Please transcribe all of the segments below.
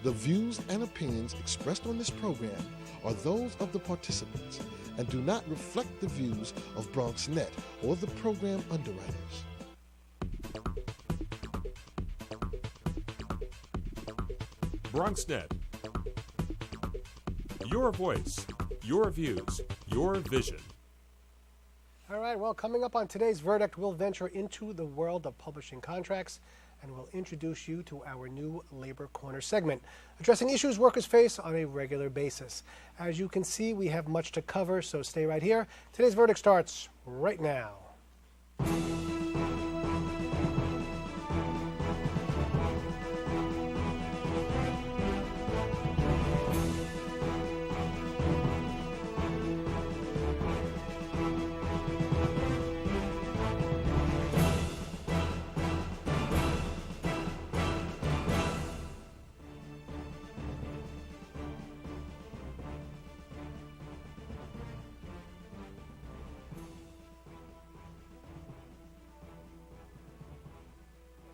The views and opinions expressed on this program are those of the participants and do not reflect the views of BronxNet or the program underwriters. BronxNet. Your voice, your views, your vision. All right, well, coming up on today's verdict, we'll venture into the world of publishing contracts, and we'll introduce you to our new Labor Corner segment, addressing issues workers face on a regular basis. As you can see, we have much to cover, so stay right here. Today's verdict starts right now.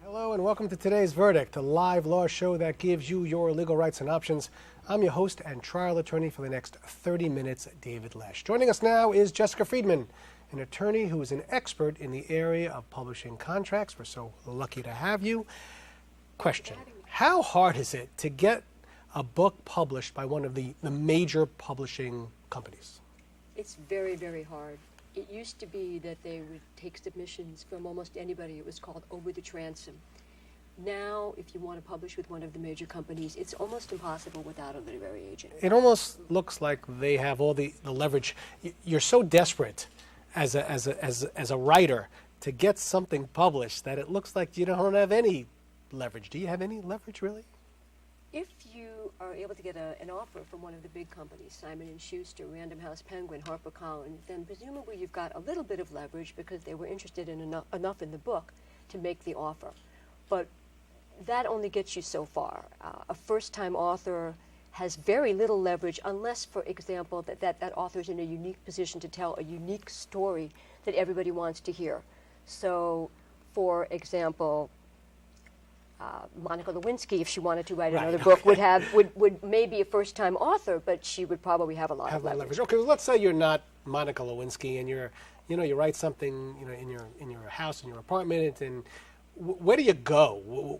Hello and welcome to today's verdict, a live law show that gives you your legal rights and options. I'm your host and trial attorney for the next 30 minutes, David Lesh. Joining us now is Jessica Friedman, an attorney who is an expert in the area of publishing contracts. We're so lucky to have you. Question: how hard is it to get a book published by one of the major publishing companies? It's very, very hard. It used to be that they would take submissions from almost anybody. It was called over the transom. Now, if you want to publish with one of the major companies, it's almost impossible without a literary agent. It almost looks like they have all the leverage. You're so desperate as a writer to get something published that it looks like you don't have any leverage. Do you have any leverage, really? If you are able to get an offer from one of the big companies, Simon & Schuster, Random House Penguin, HarperCollins, then presumably you've got a little bit of leverage because they were interested in enough in the book to make the offer. But that only gets you so far. A first-time author has very little leverage unless, for example, that author's in a unique position to tell a unique story that everybody wants to hear. So, for example, Monica Lewinsky, if she wanted to write another book, would maybe a first-time author, but she would probably have a lot of leverage. Okay, well, let's say you're not Monica Lewinsky, and you write something, in your house, in your apartment, and where do you go?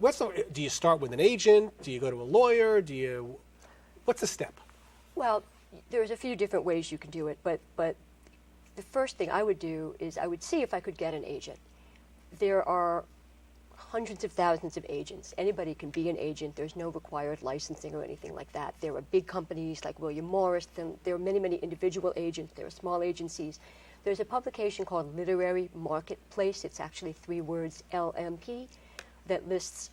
Do you start with an agent? Do you go to a lawyer? What's the step? Well, there's a few different ways you can do it, but the first thing I would do is I would see if I could get an agent. There are hundreds of thousands of agents. Anybody can be an agent. There's no required licensing or anything like that. There are big companies like William Morris. There are many, many individual agents. There are small agencies. There's a publication called Literary Marketplace. It's actually 3 words, LMP, that lists,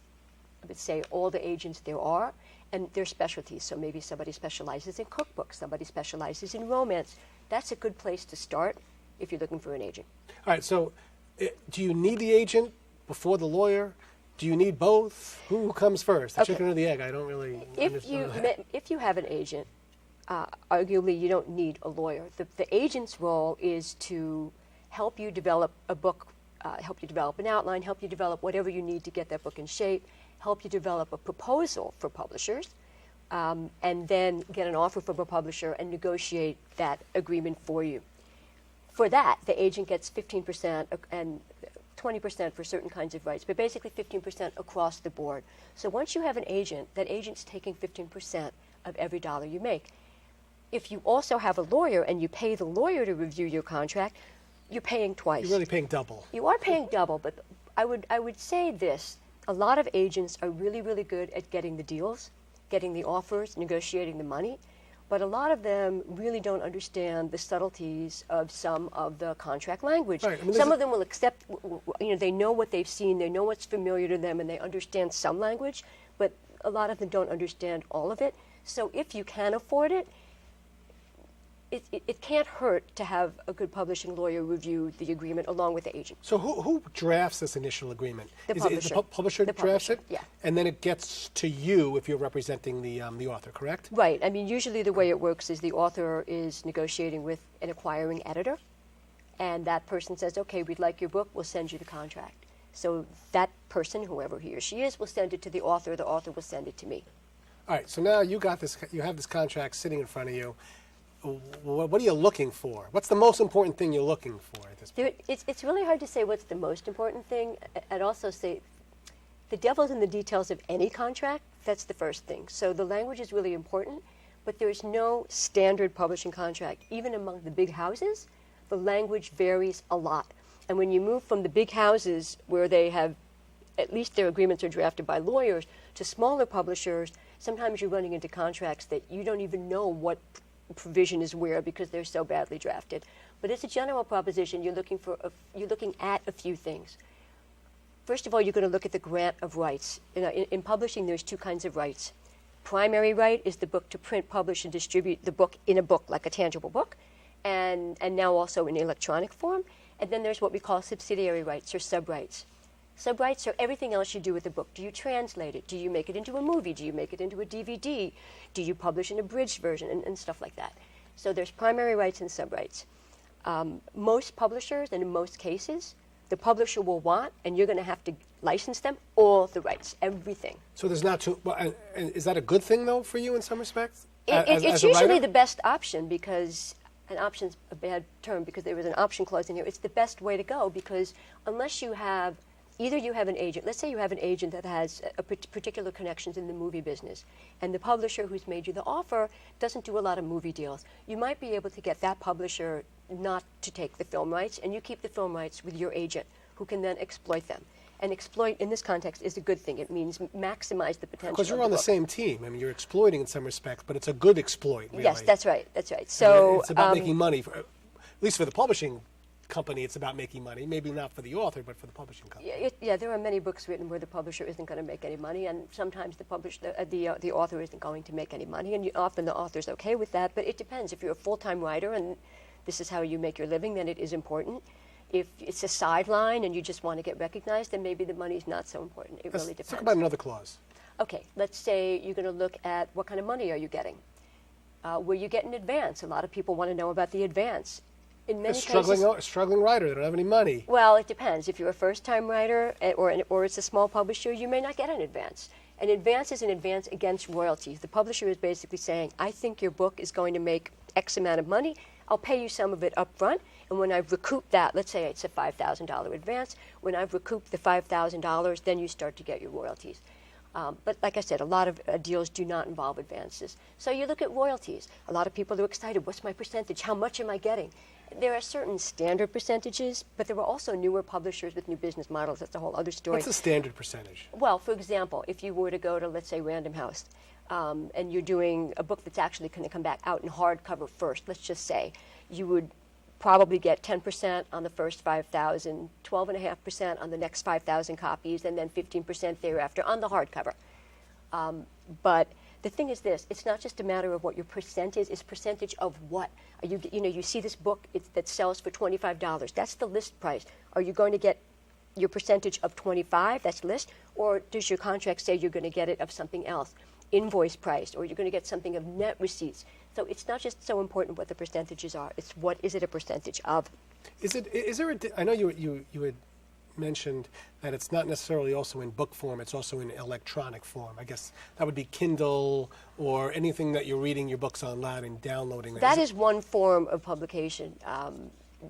I would say, all the agents there are and their specialties. So maybe somebody specializes in cookbooks. Somebody specializes in romance. That's a good place to start if you're looking for an agent. All right, so do you need the agent before the lawyer? Do you need both? Who comes first, the chicken or the egg? I don't really understand that. If you have an agent, arguably you don't need a lawyer. The agent's role is to help you develop a book, help you develop an outline, help you develop whatever you need to get that book in shape, help you develop a proposal for publishers, and then get an offer from a publisher and negotiate that agreement for you. For that, the agent gets 15% and 20% for certain kinds of rights, but basically 15% across the board. So once you have an agent, that agent's taking 15% of every dollar you make. If you also have a lawyer and you pay the lawyer to review your contract, you're paying twice. You're really paying double. You are paying double, but I would say this. A lot of agents are really, really good at getting the deals, getting the offers, negotiating the money. But a lot of them really don't understand the subtleties of some of the contract language. Right. I mean, some of them will accept, they know what they've seen, they know what's familiar to them, and they understand some language, but a lot of them don't understand all of it. So if you can afford it, it can't hurt to have a good publishing lawyer review the agreement along with the agent. So who drafts this initial agreement? The publisher. The publisher drafts it? Yeah. And then it gets to you if you're representing the author, correct? Right. I mean, usually the way it works is the author is negotiating with an acquiring editor, and that person says, okay, we'd like your book, we'll send you the contract. So that person, whoever he or she is, will send it to the author will send it to me. All right, so now you have this contract sitting in front of you. What are you looking for? What's the most important thing you're looking for at this point? It's really hard to say what's the most important thing. I'd also say the devil's in the details of any contract. That's the first thing. So the language is really important, but there's no standard publishing contract. Even among the big houses, the language varies a lot. And when you move from the big houses where they have, at least their agreements are drafted by lawyers, to smaller publishers, sometimes you're running into contracts that you don't even know what provision is where because they're so badly drafted. But as a general proposition, you're looking at a few things. First of all, you're going to look at the grant of rights. In publishing, there's two kinds of rights. Primary right is the book to print, publish, and distribute the book in a book, like a tangible book, and now also in electronic form. And then there's what we call subsidiary rights or sub-rights. Sub-rights are everything else you do with the book. Do you translate it? Do you make it into a movie? Do you make it into a DVD? Do you publish an abridged version and stuff like that? So there's primary rights and sub-rights. Most publishers, and in most cases, the publisher will want, and you're going to have to license them, all the rights, everything. So there's not too, and is that a good thing, though, for you in some respects? It's usually the best option because, an option's a bad term because there was an option clause in here. It's the best way to go because unless you have, either you have an agent, let's say you have an agent that has a particular connections in the movie business, and the publisher who's made you the offer doesn't do a lot of movie deals. You might be able to get that publisher not to take the film rights, and you keep the film rights with your agent, who can then exploit them. And exploit, in this context, is a good thing. It means maximize the potential. Because you're on the same team. I mean, you're exploiting in some respects, but it's a good exploit, really. Yes, that's right. That's right. So it's about making money, at least for the publishing company, it's about making money. Maybe not for the author, but for the publishing company. Yeah, there are many books written where the publisher isn't going to make any money, and sometimes the author isn't going to make any money, and often the author's okay with that. But it depends. If you're a full-time writer and this is how you make your living, then it is important. If it's a sideline and you just want to get recognized, then maybe the money's not so important. It really depends. Let's talk about another clause. Okay, let's say you're going to look at what kind of money are you getting. Will you get an advance? A lot of people want to know about the advance. In many cases, a struggling writer, they don't have any money. Well, it depends. If you're a first-time writer or it's a small publisher, you may not get an advance. An advance is an advance against royalties. The publisher is basically saying, I think your book is going to make X amount of money. I'll pay you some of it up front, and when I've recouped that, let's say it's a $5,000 advance, when I've recouped the $5,000, then you start to get your royalties. But like I said, a lot of deals do not involve advances. So you look at royalties. A lot of people are excited. What's my percentage? How much am I getting? There are certain standard percentages, but there are also newer publishers with new business models. That's a whole other story. What's the standard percentage? Well, for example, if you were to go to, let's say, Random House, and you're doing a book that's actually going to come back out in hardcover first, let's just say, you would probably get 10% on the first 5,000, 12.5% on the next 5,000 copies, and then 15% thereafter on the hardcover. But the thing is this, it's not just a matter of what your percent is, it's percentage of what. You see this book that sells for $25, that's the list price. Are you going to get your percentage of 25, that's list, or does your contract say you're going to get it of something else, invoice price, or you're going to get something of net receipts? So it's not just so important what the percentages are, it's what is it a percentage of. I know you had mentioned that it's not necessarily also in book form, it's also in electronic form. I guess that would be Kindle or anything that you're reading your books online and downloading. That is one form of publication.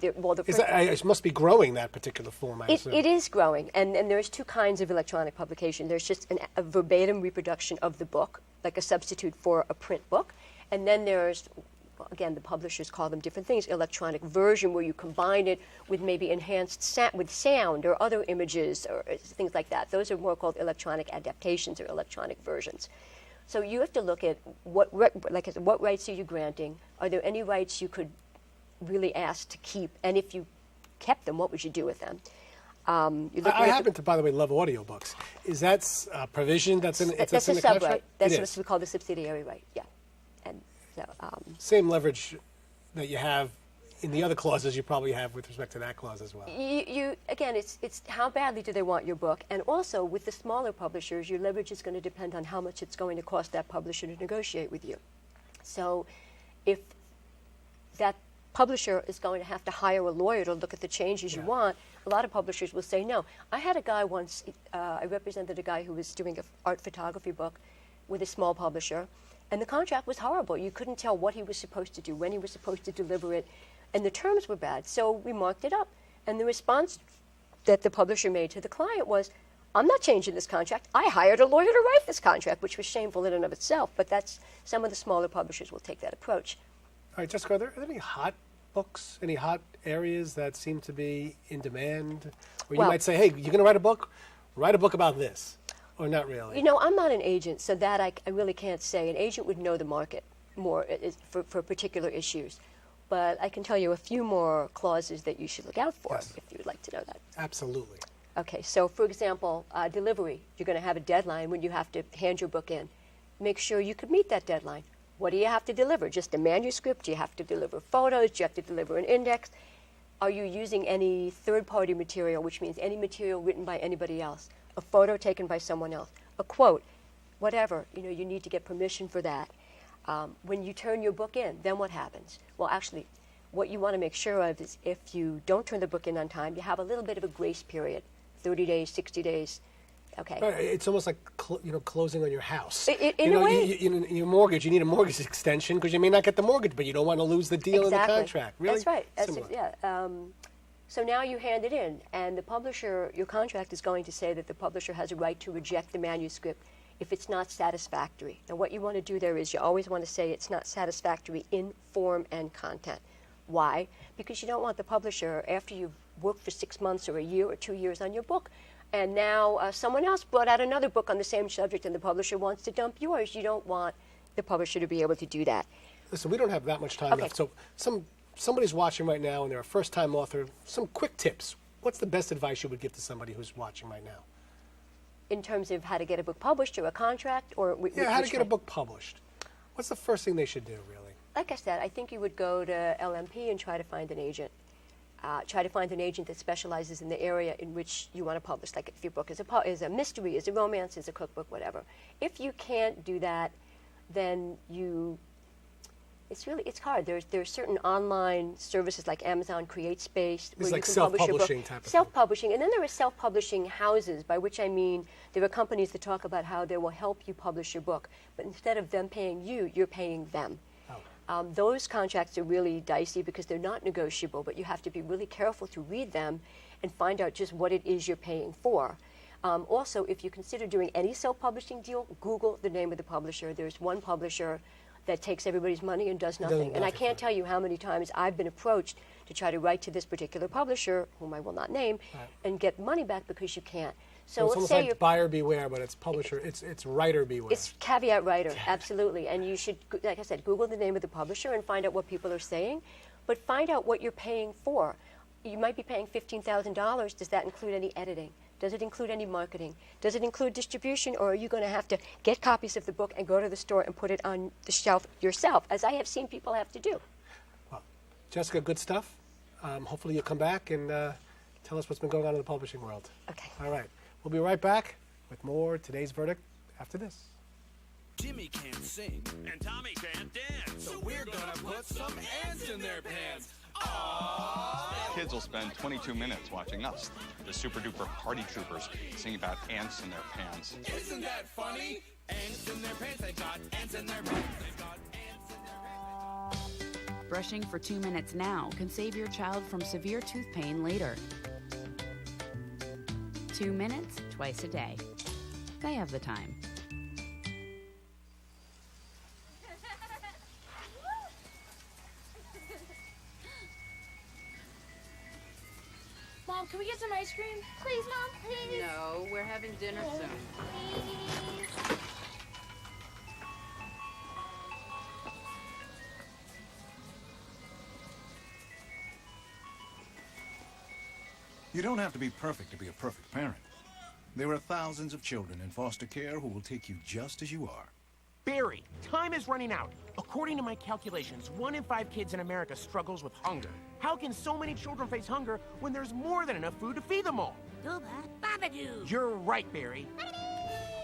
It must be growing, that particular form, I assume. It is growing, and there's two kinds of electronic publication. There's just a verbatim reproduction of the book, like a substitute for a print book, and then there's, again, the publishers call them different things, electronic version, where you combine it with maybe enhanced with sound or other images or things like that. Those are more called electronic adaptations or electronic versions. So you have to look at what rights are you granting? Are there any rights you could really ask to keep? And if you kept them, what would you do with them? I happen to, by the way, love audiobooks. Is that a provision that's in the contract? That's a sub-right. That's what we call the subsidiary right, yeah. And so, same leverage that you have in the other clauses you probably have with respect to that clause as well. Again, it's how badly do they want your book, and also with the smaller publishers, your leverage is going to depend on how much it's going to cost that publisher to negotiate with you. So if that publisher is going to have to hire a lawyer to look at the changes you want, a lot of publishers will say no. I had a guy once, I represented a guy who was doing an art photography book, with a small publisher, and the contract was horrible. You couldn't tell what he was supposed to do, when he was supposed to deliver it, and the terms were bad. So we marked it up. And the response that the publisher made to the client was, I'm not changing this contract. I hired a lawyer to write this contract, which was shameful in and of itself. But that's some of the smaller publishers will take that approach. All right, Jessica, are there any hot books, any hot areas that seem to be in demand? Where you might say, hey, you're going to write a book? Write a book about this. Or not really? You know, I'm not an agent, so that I really can't say. An agent would know the market more for particular issues. But I can tell you a few more clauses that you should look out for if you would like to know that. Absolutely. Okay, so for example, delivery. You're going to have a deadline when you have to hand your book in. Make sure you could meet that deadline. What do you have to deliver? Just a manuscript? Do you have to deliver photos? Do you have to deliver an index? Are you using any third-party material, which means any material written by anybody else? A photo taken by someone else? A quote? Whatever. You know, you need to get permission for that. When you turn your book in, then what happens? Well, actually, what you want to make sure of is if you don't turn the book in on time, you have a little bit of a grace period, 30 days, 60 days. Okay. It's almost like closing on your house. In a way. Your mortgage, you need a mortgage extension because you may not get the mortgage, but you don't want to lose the deal in the contract. Really? That's right. Similar. So now you hand it in, and the publisher, your contract is going to say that the publisher has a right to reject the manuscript if it's not satisfactory. Now what you want to do there is you always want to say it's not satisfactory in form and content. Why? Because you don't want the publisher, after you've worked for 6 months or a year or 2 years on your book, and now someone else brought out another book on the same subject and the publisher wants to dump yours. You don't want the publisher to be able to do that. Listen, we don't have that much time left. So somebody's watching right now and they're a first-time author. Some quick tips. What's the best advice you would give to somebody who's watching right now? In terms of how to get a book published or a contract? Or how to get a book published. What's the first thing they should do, really? Like I said, I think you would go to LMP and try to find an agent. Try to find an agent that specializes in the area in which you want to publish. Like if your book is a mystery, is a romance, is a cookbook, whatever. If you can't do that, then it's hard. There's certain online services like Amazon CreateSpace where you can self-publishing type of self-publishing, and then there are self-publishing houses, by which I mean there are companies that talk about how they will help you publish your book, but instead of them paying you, you're paying them. Those contracts are really dicey because they're not negotiable, but you have to be really careful to read them and find out just what it is you're paying for. Also, if you consider doing any self-publishing deal, Google the name of the publisher. There's one publisher that takes everybody's money and does nothing. And I can't tell you how many times I've been approached to try to write to this particular publisher, whom I will not name, and get money back because you can't. So it's almost like buyer beware, but it's publisher, it's writer beware. It's caveat writer, absolutely. And you should, like I said, Google the name of the publisher and find out what people are saying, but find out what you're paying for. You might be paying $15,000. Does that include any editing? Does it include any marketing? Does it include distribution, or are you going to have to get copies of the book and go to the store and put it on the shelf yourself, as I have seen people have to do? Well, Jessica, good stuff. Hopefully you'll come back and tell us what's been going on in the publishing world. Okay. All right. We'll be right back with more Today's Verdict after this. Jimmy can't sing, And Tommy can't dance. so we're gonna put some ants in their pants. Kids will spend 22 minutes watching us, the super duper party troopers, sing about ants in their pants. Isn't that funny? Ants in their pants, they got ants in their pants, they got ants in their pants. Brushing for 2 minutes now can save your child from severe tooth pain later. 2 minutes, twice a day. They have the time. Mom, can we get some ice cream? Please, Mom, please. No, we're having dinner soon. Please. You don't have to be perfect to be a perfect parent. There are thousands of children in foster care who will take you just as you are. Barry, time is running out. According to my calculations, 1 in 5 kids in America struggles with hunger. How can so many children face hunger when there's more than enough food to feed them all? Babadoo. You're right, Barry.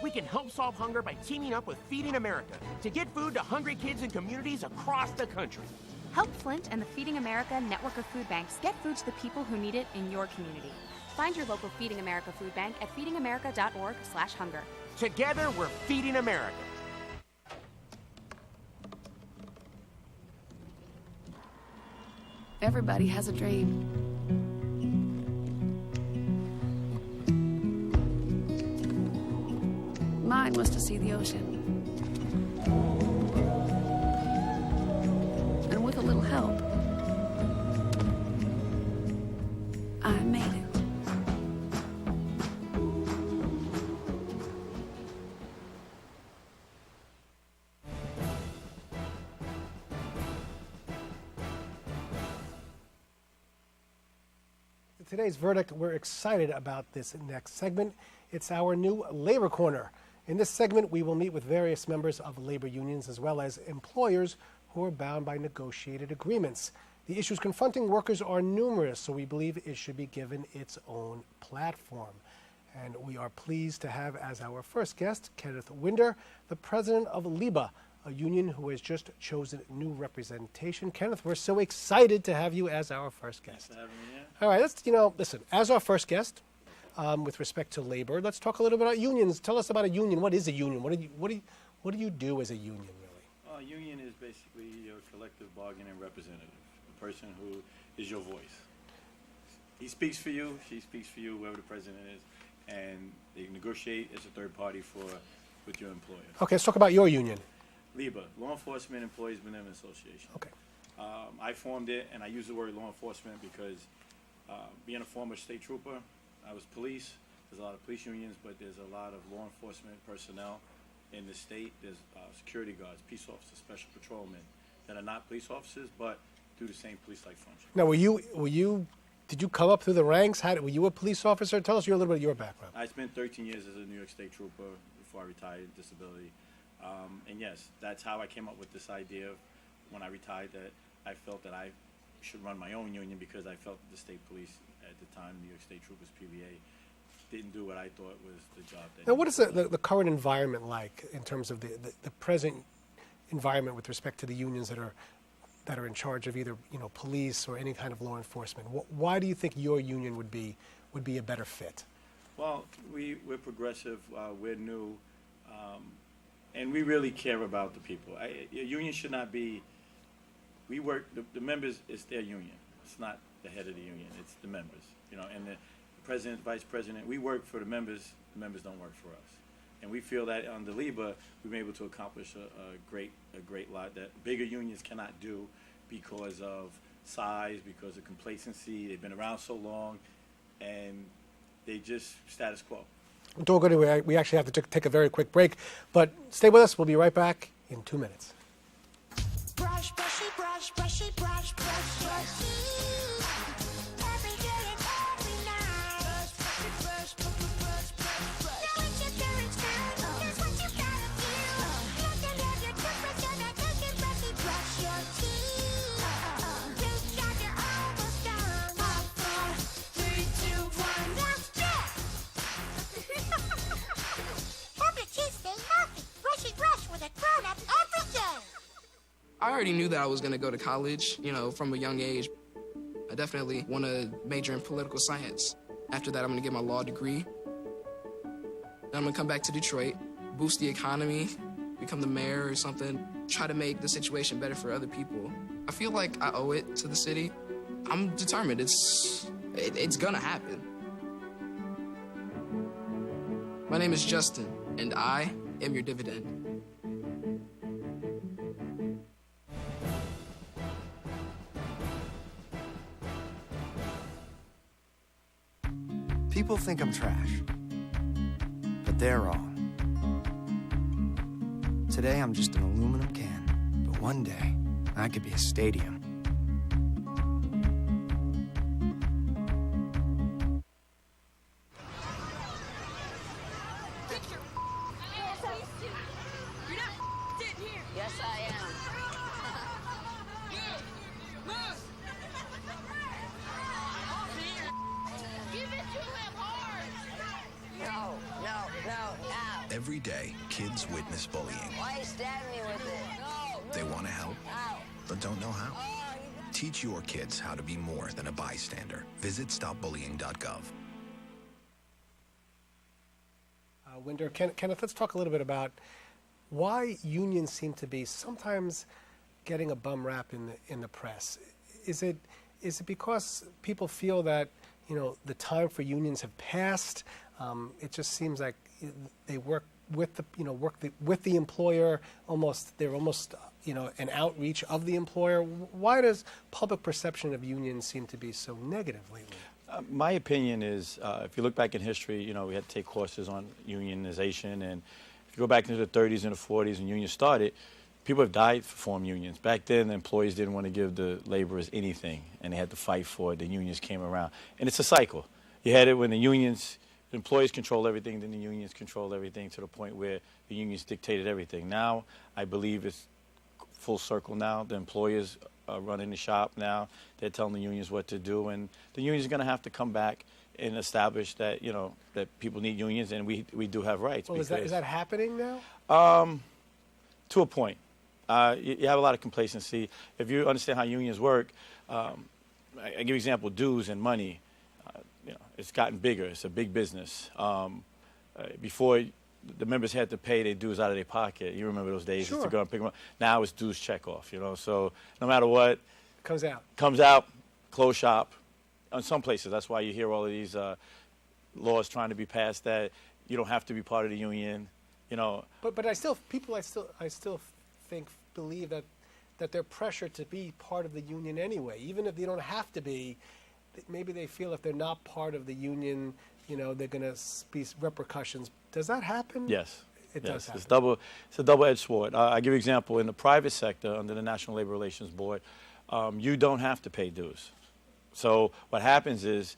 We can help solve hunger by teaming up with Feeding America to get food to hungry kids in communities across the country. Help Flint and the Feeding America network of food banks get food to the people who need it in your community. Find your local Feeding America food bank at feedingamerica.org/hunger. Together, we're Feeding America. Everybody has a dream. Mine was to see the ocean. And with a little help, I made it. Today's verdict, we're excited about this next segment. It's our new Labor Corner. In this segment, we will meet with various members of labor unions as well as employers who are bound by negotiated agreements. The issues confronting workers are numerous, so we believe it should be given its own platform. And we are pleased to have as our first guest, Kenneth Winder, the president of LIBA, a union who has just chosen new representation. Kenneth, we're so excited to have you as our first guest. Thanks for having me here. All right, listen, as our first guest, with respect to labor, let's talk a little bit about unions. Tell us about a union. What is a union? What do you do as a union, really? A union is basically your collective bargaining representative, the person who is your voice. He speaks for you, she speaks for you, whoever the president is, and they negotiate as a third party with your employer. Okay, let's talk about your union. LIBA, Law Enforcement Employees Benevolent Association. Okay. I formed it, and I use the word law enforcement because being a former state trooper, I was police. There's a lot of police unions, but there's a lot of law enforcement personnel in the state. There's security guards, peace officers, special patrolmen that are not police officers, but do the same police-like function. Now, did you come up through the ranks? Were you a police officer? Tell us a little bit of your background. I spent 13 years as a New York State trooper before I retired, disability. And yes, that's how I came up with this idea of when I retired, that I felt that I should run my own union because I felt that the state police at the time, New York State Troopers, PBA, didn't do what I thought was the job. Now, what is the current environment like in terms of the present environment with respect to the unions that are in charge of either police or any kind of law enforcement? Why do you think your union would be a better fit? Well, we're progressive, we're new, and we really care about the people. A union should not be. We work. The members. It's their union. It's not the head of the union. It's the members. And the president, vice president. We work for the members. The members don't work for us. And we feel that under LIBA, we've been able to accomplish a great lot that bigger unions cannot do because of size, because of complacency. They've been around so long, and they just status quo. Don't go anywhere. We actually have to take a very quick break, but stay with us. We'll be right back in 2 minutes. Brush, brushy, brush, brushy, brush, brush, brush. Every day and every night. Brush, brushy, brush, brush, brush, brush. Now it's your parents' turn. Here's what you gotta do. Look and have your toothbrush and I take it brushy, brush your teeth. Toothbrush, you're almost done. 5, 4, 3, 2, 1. Now spit. Help your teeth stay healthy. Brushy brush with a grown-up every day. I already knew that I was going to go to college, from a young age. I definitely want to major in political science. After that, I'm going to get my law degree. Then I'm going to come back to Detroit, boost the economy, become the mayor or something, try to make the situation better for other people. I feel like I owe it to the city. I'm determined. It's going to happen. My name is Justin, and I am your dividend. People think I'm trash, but they're wrong. Today I'm just an aluminum can, but one day I could be a stadium. Yes, I am. Every day, kids witness bullying. Why stab me with it? No. They want to help, but don't know how. Oh, Teach your kids how to be more than a bystander. Visit stopbullying.gov. Winder, Kenneth, let's talk a little bit about why unions seem to be sometimes getting a bum rap in the press. Is it Is it because people feel that, the time for unions have passed? It just seems like they work with the employer. They're almost an outreach of the employer. Why does public perception of unions seem to be so negative lately? My opinion is, if you look back in history, we had to take courses on unionization, and if you go back into the 30s and the 40s when unions started, people have died to form unions. Back then, the employees didn't want to give the laborers anything, and they had to fight for it. The unions came around, and it's a cycle. You had it when the employees control everything, then the unions control everything to the point where the unions dictated everything. Now, I believe it's full circle now. The employers are running the shop now. They're telling the unions what to do, and the unions are going to have to come back and establish that, that people need unions, and we do have rights. Well, is that happening now? To a point. You have a lot of complacency. If you understand how unions work, I give you an example, dues and money. It's gotten bigger. It's a big business. Before, the members had to pay their dues out of their pocket. You remember those days, just to go and pick them up. Now it's dues check off, So no matter what. Comes out, close shop. In some places, that's why you hear all of these laws trying to be passed that you don't have to be part of the union, But I still believe that they're pressured to be part of the union anyway, even if they don't have to be. Maybe they feel if they're not part of the union, they're going to be repercussions. Does that happen? Yes. It does happen. It's a double-edged sword. I give you an example. In the private sector, under the National Labor Relations Board, you don't have to pay dues. So what happens is,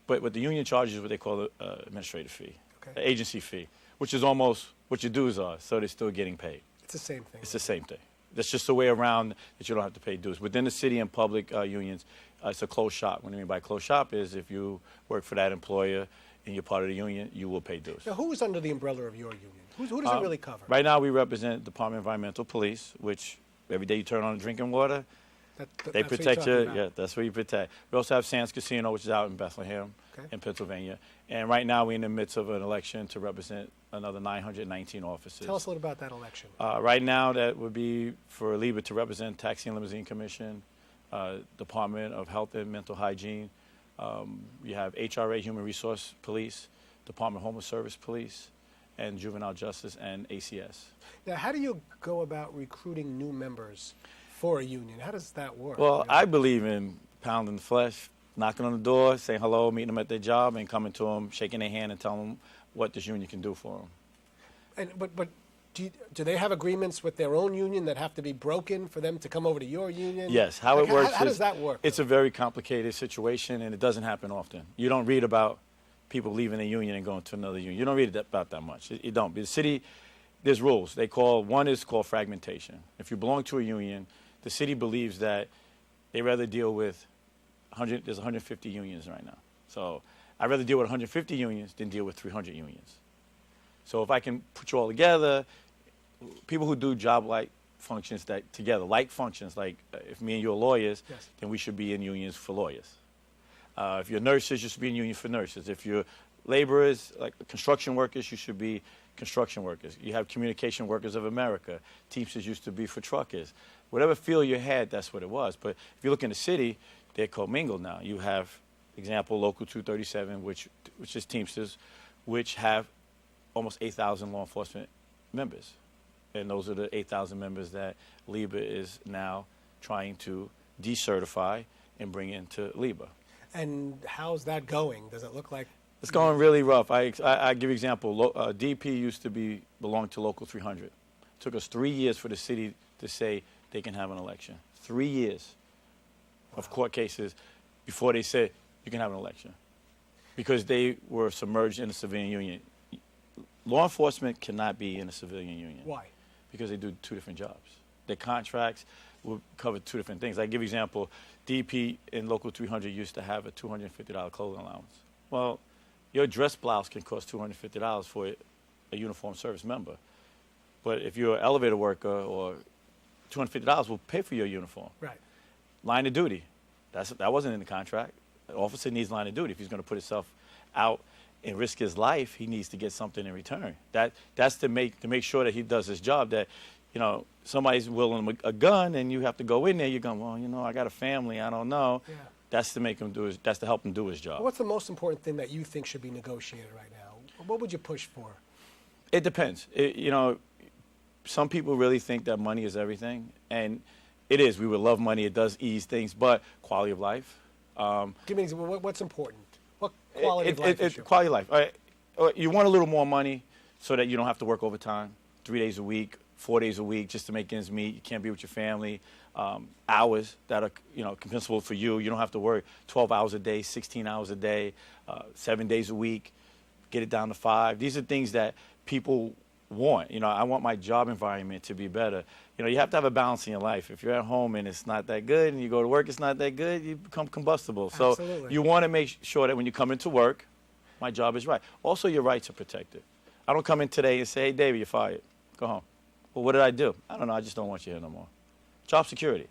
but what the union charges is what they call the administrative fee, the agency fee, which is almost what your dues are, so they're still getting paid. It's the same thing. It's the same thing. That's just a way around that you don't have to pay dues. Within the city and public unions, it's a closed shop. What I mean by closed shop is if you work for that employer and you're part of the union, you will pay dues. Now, who is under the umbrella of your union? Who does it really cover? Right now, we represent Department of Environmental Police, which every day you turn on drinking water, they protect you. Yeah, that's what you protect. We also have Sands Casino, which is out in Bethlehem, in Pennsylvania. And right now, we're in the midst of an election to represent another 919 officers. Tell us a little about that election. Right now, that would be for LIBA to represent Taxi and Limousine Commission, Department of Health and Mental Hygiene. You have HRA, Human Resource Police, Department of Homeless Service Police, and Juvenile Justice and ACS. Now, how do you go about recruiting new members for a union? How does that work? Well, I believe in pounding the flesh, knocking on the door, saying hello, meeting them at their job, and coming to them, shaking their hand, and telling them what this union can do for them. But do they have agreements with their own union that have to be broken for them to come over to your union? Yes. How it works how does that work? It's a very complicated situation, and it doesn't happen often. You don't read about people leaving a union and going to another union. You don't read about that much. You don't. The city, there's rules. One is called fragmentation. If you belong to a union, the city believes that they rather deal with there's 150 unions right now. So I'd rather deal with 150 unions than deal with 300 unions. So if I can put you all together, people who do job-like functions like functions, like if me and you are lawyers, then we should be in unions for lawyers. If you're nurses, you should be in union for nurses. If you're laborers, like construction workers, you should be construction workers. You have Communication Workers of America. Teamsters used to be for truckers. Whatever field you had, that's what it was. But if you look in the city, they're commingled now. You have, example, Local 237, which is Teamsters, which have almost 8,000 law enforcement members. And those are the 8,000 members that LIBA is now trying to decertify and bring into LIBA. And how's that going? Does it look like? It's going really rough. I give you an example. DP used to belong to Local 300. It took us 3 years for the city to say they can have an election. 3 years of court cases before they said you can have an election, because they were submerged in a civilian union. Law enforcement cannot be in a civilian union. Why? Because they do two different jobs. Their contracts will cover two different things. I give you an example. DP in Local 300 used to have a $250 clothing allowance. Well, your dress blouse can cost $250 for a uniformed service member. But if you're an elevator worker, or $250 will pay for your uniform. Right. Line of duty. That wasn't in the contract. The officer needs line of duty. If he's going to put himself out and risk his life, he needs to get something in return. That's to make sure that he does his job. That, somebody's willing a gun and you have to go in there. You're going, well, I got a family. I don't know. Yeah. That's to make him do his. That's to help him do his job. What's the most important thing that you think should be negotiated right now? What would you push for? It depends. You know, some people really think that money is everything, and it is. We would love money. It does ease things, but quality of life. Give me an example. What's important? What quality of life issue? Quality of life. All right. You want a little more money so that you don't have to work overtime 3 days a week, 4 days a week just to make ends meet. You can't be with your family. Hours that are, compensable for you. You don't have to work 12 hours a day, 16 hours a day, 7 days a week. Get it down to 5. These are things that people want. I want my job environment to be better. You have to have a balance in your life. If you're at home and it's not that good and you go to work, it's not that good, you become combustible. Absolutely. So you want to make sure that when you come into work, my job is right. Also, your rights are protected. I don't come in today and say, hey, David, you're fired. Go home. Well, what did I do? I don't know. I just don't want you here no more. Job security.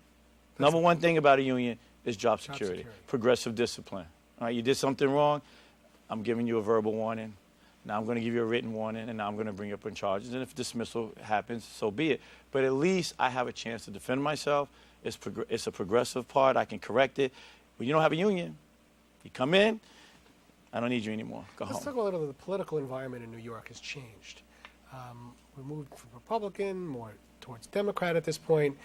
Number one thing about a union is job security. Progressive discipline. All right, you did something wrong, I'm giving you a verbal warning. Now I'm going to give you a written warning, and now I'm going to bring you up on charges. And if dismissal happens, so be it. But at least I have a chance to defend myself. It's a progressive part. I can correct it. When you don't have a union, you come in, I don't need you anymore. Go home. Let's talk a little bit. The political environment in New York has changed. We moved from Republican more towards Democrat at this point.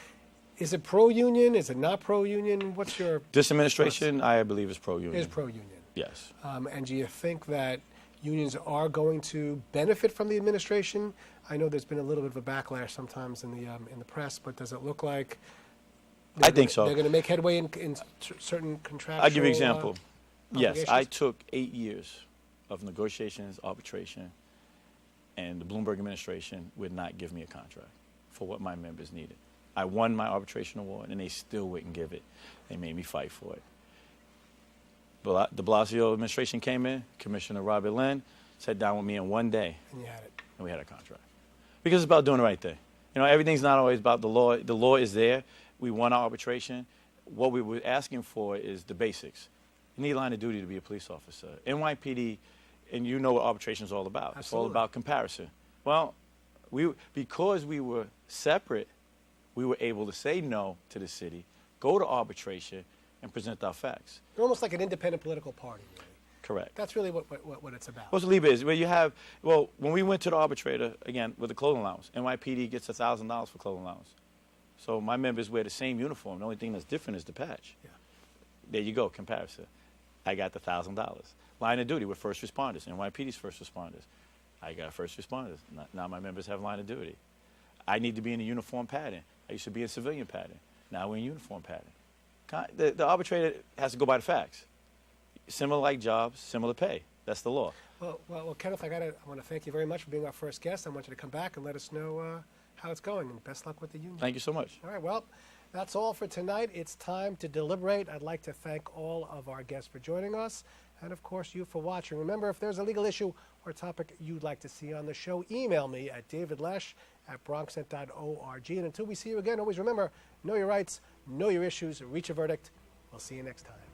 Is it pro-union? Is it not pro-union? What's your... This administration, I believe, is pro-union. Is pro-union. Yes. And do you think that unions are going to benefit from the administration? I know there's been a little bit of a backlash sometimes in the press, but does it look like I think so. They're going to make headway in certain contractual... I'll give you an example. Yes, obligations? I took 8 years of negotiations, arbitration, and the Bloomberg administration would not give me a contract for what my members needed. I won my arbitration award, and they still wouldn't give it. They made me fight for it. De Blasio administration came in, Commissioner Robert Lynn sat down with me in one day. And you had it. And we had a contract. Because it's about doing the right thing. Everything's not always about the law. The law is there. We won our arbitration. What we were asking for is the basics. You need line of duty to be a police officer. NYPD, and you know what arbitration is all about. Absolutely. It's all about comparison. Well, because we were separate, we were able to say no to the city, go to arbitration, and present our facts. You're almost like an independent political party, really. Correct. That's really what it's about. What's the LIBA is? When we went to the arbitrator, again, with the clothing allowance, NYPD gets $1,000 for clothing allowance. So my members wear the same uniform. The only thing that's different is the patch. Yeah. There you go, comparison. I got the $1,000. Line of duty with first responders, NYPD's first responders. I got first responders. Now my members have line of duty. I need to be in a uniform pattern. I used to be in civilian pattern. Now we're in uniform pattern. The arbitrator has to go by the facts. Similar like jobs, similar pay. That's the law. Well, Kenneth, I want to thank you very much for being our first guest. I want you to come back and let us know how it's going, and best luck with the union. Thank you so much. All right, well, that's all for tonight. It's time to deliberate. I'd like to thank all of our guests for joining us, and of course you for watching. Remember, if there's a legal issue or topic you'd like to see on the show, email me at davidlesh@bronxnet.org. And until we see you again, always remember, know your rights, know your issues, reach a verdict. We'll see you next time.